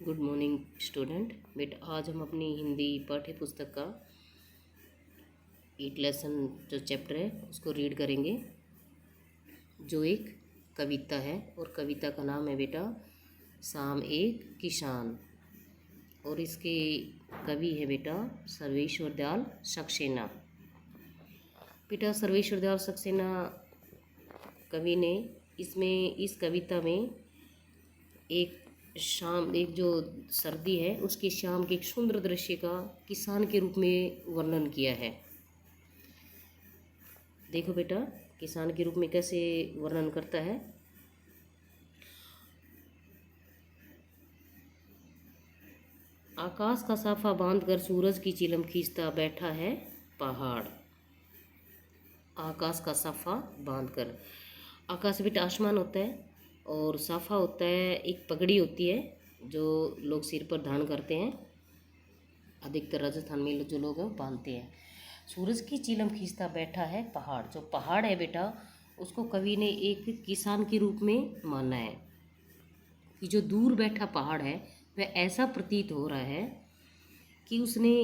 Good morning student. बेटा आज हम अपनी हिंदी पाठ्य पुस्तक का 8 लेसन जो चैप्टर है उसको रीड करेंगे, जो एक कविता है और कविता का नाम है बेटा शाम एक किसान। और इसके कवि है बेटा सर्वेश्वर दयाल सक्सेना। बेटा सर्वेश्वर दयाल सक्सेना कवि ने इस कविता में एक जो सर्दी है उसके शाम के एक सुंदर दृश्य का किसान के रूप में वर्णन किया है। देखो बेटा किसान के रूप में कैसे वर्णन करता है। आकाश का साफा बांधकर सूरज की चिलम खींचता बैठा है पहाड़। आकाश का साफा बांधकर, आकाश बेटा आसमान होता है और साफा होता है, एक पगड़ी होती है जो लोग सिर पर धारण करते हैं, अधिकतर राजस्थान में जो लोग हैं बांधते हैं। सूरज की चिलम खींचता बैठा है पहाड़। जो पहाड़ है बेटा उसको कवि ने एक किसान के रूप में माना है कि जो दूर बैठा पहाड़ है वह ऐसा प्रतीत हो रहा है कि उसने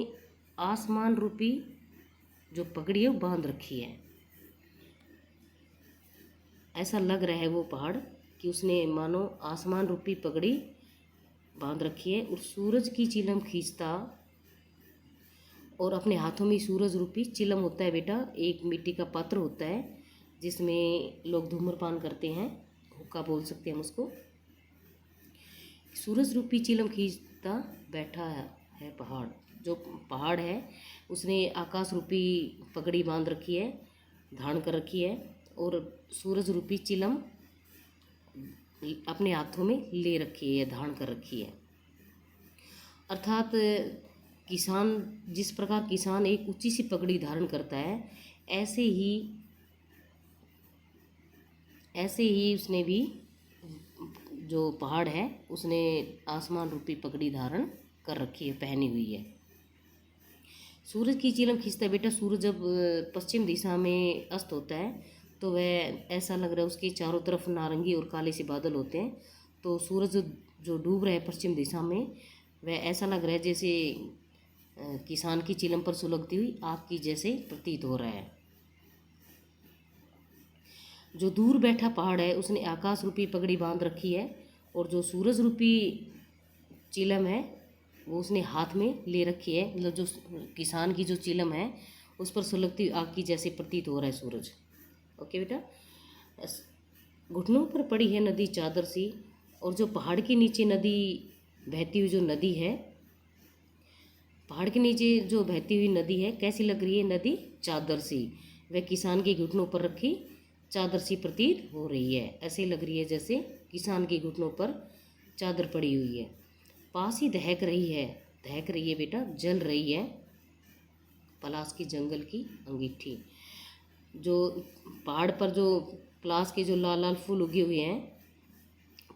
आसमान रूपी जो पगड़ी है वो बांध रखी है। ऐसा लग रहा है वो पहाड़ कि उसने मानो आसमान रूपी पगड़ी बांध रखी है और सूरज की चिलम खींचता, और अपने हाथों में सूरज रूपी चिलम होता है बेटा, एक मिट्टी का पात्र होता है जिसमें लोग धूम्रपान करते हैं, हुक्का बोल सकते हैं हम उसको। सूरज रूपी चिलम खींचता बैठा है पहाड़। जो पहाड़ है उसने आकाश रूपी पगड़ी बांध रखी है, धारण कर रखी है, और सूरज रूपी चिलम अपने हाथों में ले रखी है, धारण कर रखी है। अर्थात किसान, जिस प्रकार किसान एक ऊंची सी पगड़ी धारण करता है, ऐसे ही उसने भी, जो पहाड़ है उसने आसमान रूपी पगड़ी धारण कर रखी है, पहनी हुई है। सूरज की चिलम खींचता है बेटा, सूरज जब पश्चिम दिशा में अस्त होता है तो वह ऐसा लग रहा है, उसके चारों तरफ नारंगी और काले से बादल होते हैं, तो सूरज जो डूब रहा है पश्चिम दिशा में वह ऐसा लग रहा है जैसे किसान की चिलम पर सुलगती हुई आग की जैसे प्रतीत हो रहा है। जो दूर बैठा पहाड़ है उसने आकाश रूपी पगड़ी बांध रखी है, और जो सूरज रूपी चिलम है वो उसने हाथ में ले रखी है। मतलब जो किसान की जो चिलम है उस पर सुलगती हुई आग की जैसे प्रतीत हो रहा है सूरज। ओके बेटा। घुटनों पर पड़ी है नदी चादर सी, और जो पहाड़ के नीचे नदी बहती हुई जो नदी है, पहाड़ के नीचे जो बहती हुई नदी है कैसी लग रही है, नदी चादर सी। वह किसान के घुटनों पर रखी चादर सी प्रतीत हो रही है, ऐसे लग रही है जैसे किसान के घुटनों पर चादर पड़ी हुई है। पास ही दहक रही है बेटा, जल रही है पलाश की जंगल की अंगीठी। जो पहाड़ पर जो पलाश के जो लाल लाल फूल उगे हुए हैं,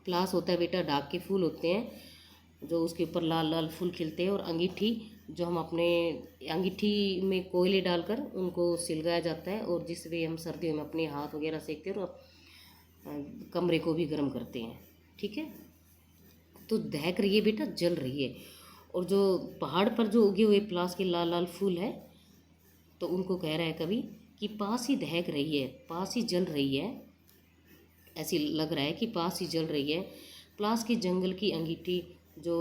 पलाश होता है बेटा डाक के फूल होते हैं जो उसके ऊपर लाल लाल फूल खिलते हैं, और अंगीठी जो हम अपने अंगीठी में कोयले डालकर उनको सिलगाया जाता है, और जिससे हम सर्दियों में अपने हाथ वगैरह सेकते हैं और कमरे को भी गर्म करते हैं। ठीक है, तो दहक रही है बेटा, जल रही है। और जो पहाड़ पर जो उगे हुए पलाश के लाल लाल फूल है, तो उनको कह रहा है कवि कि पास ही दहक रही है, पास ही जल रही है, ऐसी लग रहा है कि पास ही जल रही है पलाश के जंगल की अंगीठी। जो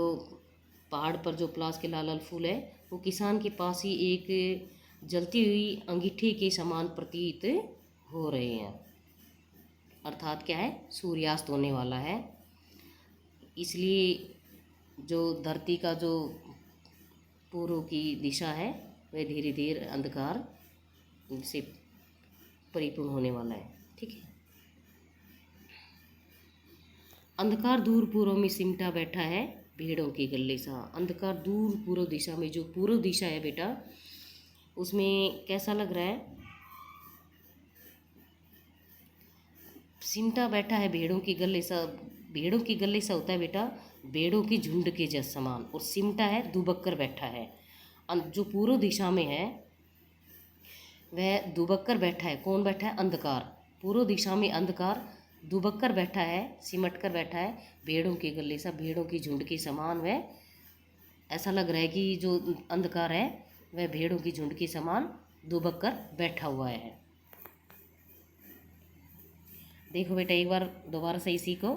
पहाड़ पर जो पलाश के लाल लाल फूल है वो किसान के पास ही एक जलती हुई अंगीठी के समान प्रतीत हो रहे हैं। अर्थात क्या है, सूर्यास्त होने वाला है, इसलिए जो धरती का जो पूर्व की दिशा है वह धीरे धीरे अंधकार से परिपूर्ण होने वाला है। ठीक है, अंधकार दूर पूर्व में सिमटा बैठा है भेड़ों के गले सा। अंधकार दूर पूर्व दिशा में, जो पूर्व दिशा है बेटा उसमें कैसा लग रहा है, सिमटा बैठा है भेड़ों के गले सा। भेड़ों के गले सा होता है बेटा भेड़ों की झुंड के जैसे समान, और सिमटा है दुबक्कर बैठा है। जो पूर्व दिशा में है वह दुबक्कर बैठा है। कौन बैठा है, अंधकार। पूर्व दिशा में अंधकार दुबक कर बैठा है, सिमट कर बैठा है, भेड़ों के गले सा, भेड़ों की झुंड के समान वह, ऐसा लग रहा है कि जो अंधकार है वह भेड़ों की झुंड के समान दुबक कर बैठा हुआ है। देखो बेटा एक बार दोबारा से इसी को,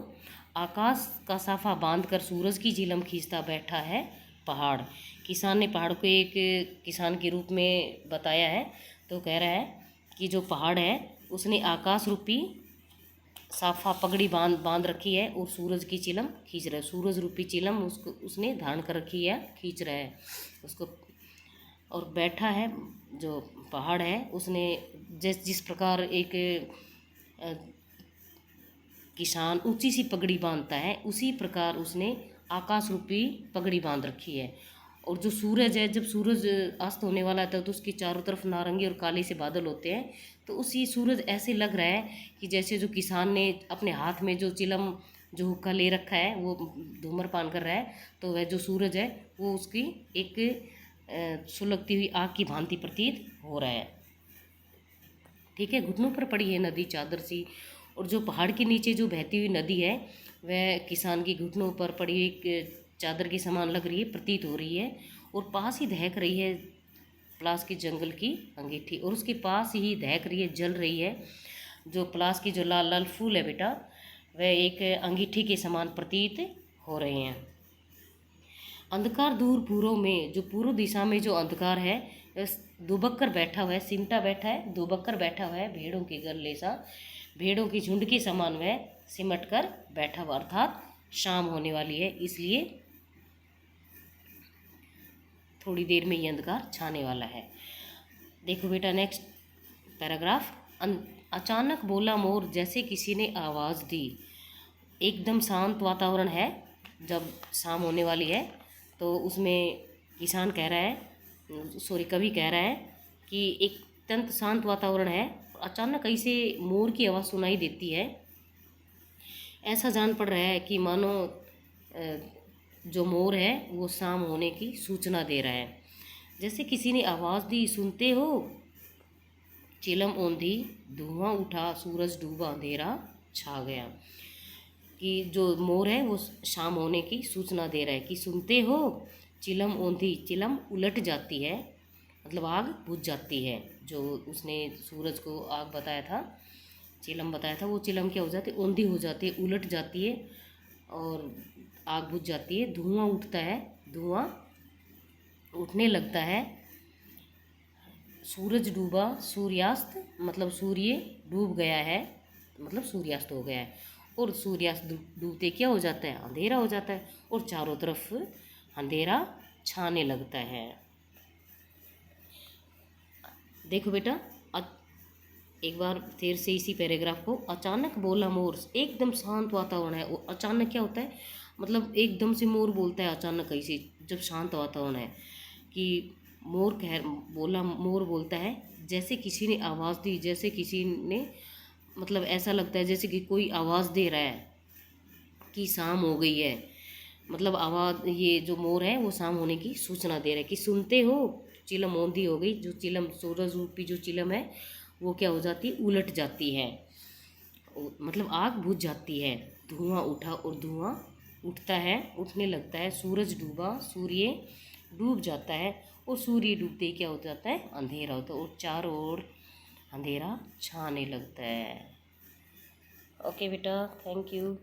आकाश का साफा बांध कर सूरज की झिलम खींचता बैठा है पहाड़। किसान ने पहाड़ को एक किसान के रूप में बताया है, तो कह रहा है कि जो पहाड़ है उसने आकाश रूपी साफा पगड़ी बांध रखी है और सूरज की चिलम खींच रहा है। सूरज रूपी चिलम उसको उसने धारण कर रखी है, खींच रहा है उसको, और बैठा है जो पहाड़ है उसने, जिस प्रकार एक किसान ऊंची सी पगड़ी बांधता है उसी प्रकार उसने आकाश रूपी पगड़ी बांध रखी है। और जो सूरज है, जब सूरज अस्त होने वाला था तो उसके चारों तरफ नारंगी और काले से बादल होते हैं, तो उसी सूरज ऐसे लग रहा है कि जैसे जो किसान ने अपने हाथ में जो चिलम, जो हुक्का ले रखा है, वो धूम्रपान कर रहा है, तो वह जो सूरज है वो उसकी एक सुलगती हुई आग की भांति प्रतीत हो रहा है। ठीक है, घुटनों पर पड़ी है नदी चादर सी, और जो पहाड़ के नीचे जो बहती हुई नदी है वह किसान की घुटनों पर पड़ी एक चादर के समान लग रही है, प्रतीत हो रही है। और पास ही दहक रही है पलास के जंगल की अंगीठी, और उसके पास ही दहक रही है, जल रही है जो पलास की जो लाल लाल फूल है बेटा, वह एक अंगीठी के समान प्रतीत हो रहे हैं। अंधकार दूर पूर्व में, जो पूर्व दिशा में जो अंधकार है दुबक कर बैठा हुआ है, सिमटा बैठा है, दुबक कर बैठा हुआ है, भेड़ों के गले सा, भेड़ों की झुंड के समान वह सिमट कर बैठा हुआ, अर्थात शाम होने वाली है, इसलिए थोड़ी देर में ये अंधकार छाने वाला है। देखो बेटा नेक्स्ट पैराग्राफ, अचानक बोला मोर जैसे किसी ने आवाज़ दी। एकदम शांत वातावरण है, जब शाम होने वाली है तो उसमें किसान कह रहा है, कवि कह रहा है कि एक अत्यंत शांत वातावरण है, अचानक ऐसे मोर की आवाज़ सुनाई देती है। ऐसा जान पड़ रहा है कि मानो जो मोर है वो शाम होने की सूचना दे रहा है। जैसे किसी ने आवाज़ दी, सुनते हो, चिलम ओंधी, धुआं उठा, सूरज डूबा, अंधेरा छा गया। कि जो मोर है वो शाम होने की सूचना दे रहा है कि सुनते हो, चिलम ओंधी, चिलम उलट जाती है, मतलब आग बुझ जाती है। जो उसने सूरज को आग बताया था, चिलम बताया था, वो चिलम क्या हो जाती है, ओंधी हो जाती है, उलट जाती है और आग बुझ जाती है। धुआं उठता है, धुआं उठने लगता है। सूरज डूबा, सूर्यास्त, मतलब सूर्य डूब गया है, मतलब सूर्यास्त हो गया है। और सूर्यास्त डूबते क्या हो जाता है, अंधेरा हो जाता है और चारों तरफ अंधेरा छाने लगता है। देखो बेटा एक बार फिर से इसी पैराग्राफ को, अचानक बोला मोर, एकदम शांत वातावरण है। वो अचानक क्या होता है, मतलब एकदम से मोर बोलता है अचानक ऐसे, जब शांत वातावरण है कि मोर बोलता है जैसे किसी ने आवाज़ दी, जैसे किसी ने, मतलब ऐसा लगता है जैसे कि कोई आवाज़ दे रहा है कि शाम हो गई है, मतलब आवाज़, ये जो मोर है वो शाम होने की सूचना दे रहा है कि सुनते हो, चिलम ओंधी हो गई, जो चिलम सूरज रूपी जो चिलम है वो क्या हो जाती है, उलट जाती है, मतलब आग बुझ जाती है। धुआं उठा, और धुआं उठता है, उठने लगता है। सूरज डूबा, सूर्य डूब जाता है, और सूर्य डूबते ही क्या हो जाता है, अंधेरा होता है और चारों ओर अंधेरा छाने लगता है। ओके बेटा, थैंक यू।